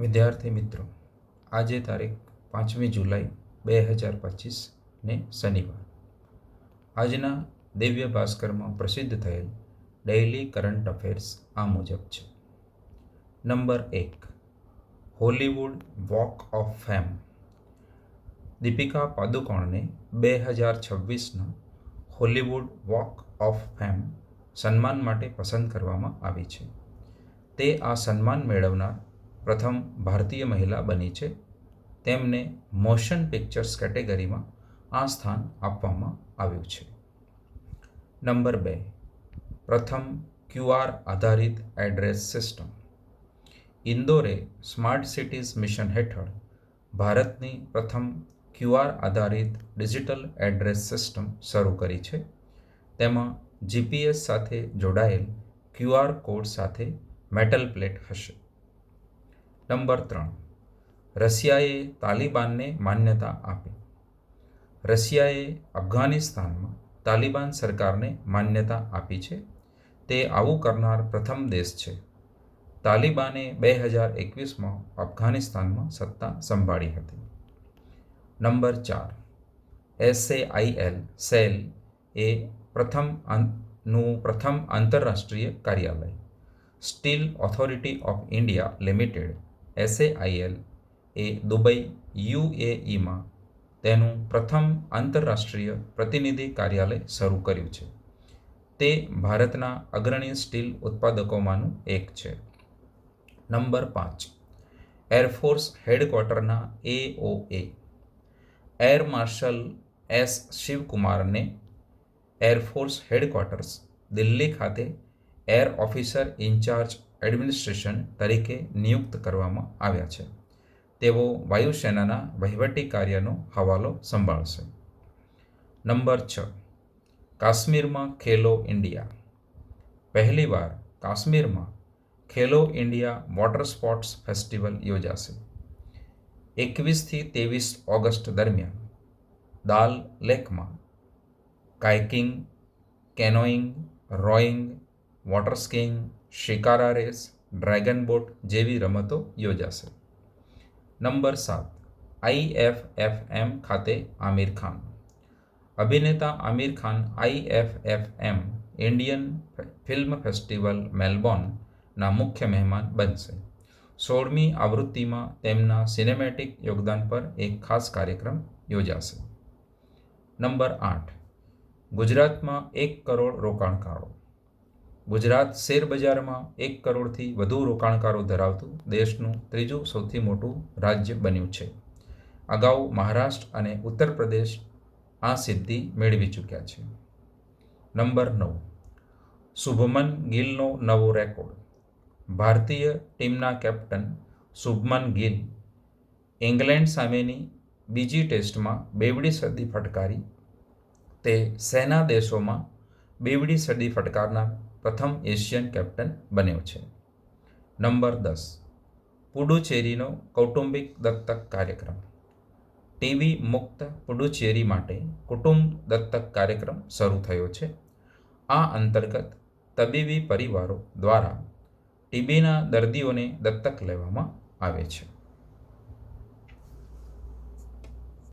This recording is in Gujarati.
વિદ્યાર્થી મિત્રો, આજે તારીખ 5મી જુલાઈ 2025 ને શનિવાર. આજના દિવ્ય ભાસ્કરમાં પ્રસિદ્ધ થયેલ ડેઇલી કરંટ અફેર્સ આ મુજબ છે. Number 1, Hollywood walk of fame. Deepika પાદુકોણને 2026ના હોલીવુડ વોક ઓફ ફેમ સન્માન માટે પસંદ કરવામાં આવી છે. તે આ સન્માન મેળવનાર પ્રથમ ભારતીય મહિલા બની છે. તેમને મોશન પિક્ચર્સ કેટેગરીમાં આ સ્થાન આપવામાં આવ્યું છે. નંબર 2, પ્રથમ QR આધારિત એડ્રેસ સિસ્ટમ. ઇન્દોરે સ્માર્ટ સિટીઝ મિશન હેઠળ ભારતની પ્રથમ QR આધારિત ડિજિટલ એડ્રેસ સિસ્ટમ શરૂ કરી છે. તેમાં GPS સાથે જોડાયેલ QR કોડ સાથે મેટલ પ્લેટ હશે. નંબર 3, રશિયાએ તાલિબાનને માન્યતા આપી. રશિયાએ અફઘાનિસ્તાનમાં તાલિબાન સરકારને માન્યતા આપી છે. તે આવું કરનાર પ્રથમ દેશ છે. તાલિબાને 2021માં અફઘાનિસ્તાનમાં સત્તા સંભાળી હતી. નંબર 4, SAIL એ પ્રથમ આંતરરાષ્ટ્રીય કાર્યાલય. Steel authority of India limited SAIL એ દુબઈ UAEમાં તેનું પ્રથમ આંતરરાષ્ટ્રીય પ્રતિનિધિ કાર્યાલય શરૂ કર્યું છે. તે ભારતના અગ્રણી સ્ટીલ ઉત્પાદકોમાંનું એક છે. નંબર 5, એરફોર્સ હેડક્વાર્ટરના AOA એર માર્શલ S. શિવકુમારને એરફોર્સ હેડક્વાર્ટર્સ દિલ્હી ખાતે એર ઓફિસર ઇન્ચાર્જ એડમિનિસ્ટ્રેશન તરીકે નિયુક્ત કરવામાં આવ્યા છે. તેઓ વાયુસેનાના વહીવટી કાર્યનો હવાલો સંભાળશે. નંબર 6, કાશ્મીરમાં ખેલો ઇન્ડિયા. પહેલીવાર કાશ્મીરમાં Khelo India water sports festival યોજાશે. 21થી 23 ઓગસ્ટ દરમિયાન દાલ લેકમાં kayaking, canoeing, rowing, water skiing, shikara race, dragon boat જેવી રમતો યોજાશે. નંબર 7, IFFM ખાતે આમિર ખાન. અભિનેતા Aamir Khan IFFM Indian film festival મેલબોર્નના મુખ્ય મહેમાન બનશે. 16મી આવૃત્તિમાં તેમના સિનેમેટિક યોગદાન પર એક ખાસ કાર્યક્રમ યોજાશે. નંબર 8, ગુજરાતમાં 1 કરોડ રોકાણકારો. ગુજરાત શેરબજારમાં 1 કરોડથી વધુ રોકાણકારો ધરાવતું દેશનું ત્રીજું સૌથી મોટું રાજ્ય બન્યું છે. અગાઉ મહારાષ્ટ્ર અને ઉત્તર પ્રદેશ આ સિદ્ધિ મેળવી ચૂક્યા છે. નંબર 9, શુભમન ગિલનો નવો રેકોર્ડ. ભારતીય ટીમના કેપ્ટન શુભમન ગિલ ઇંગ્લેન્ડ સામેની બીજી ટેસ્ટમાં બેવડી સદી ફટકારી. તે સેના દેશોમાં બેવડી સદી ફટકારનાર પ્રથમ એશિયન કેપ્ટન બન્યો છે. નંબર 10, પુડુચેરીનો કૌટુંબિક દત્તક કાર્યક્રમ. ટીબી મુક્ત પુડુચેરી માટે કુટુંબ દત્તક કાર્યક્રમ શરૂ થયો છે. આ અંતર્ગત તબીબી પરિવારો દ્વારા ટીબીના દર્દીઓને દત્તક લેવામાં આવે છે.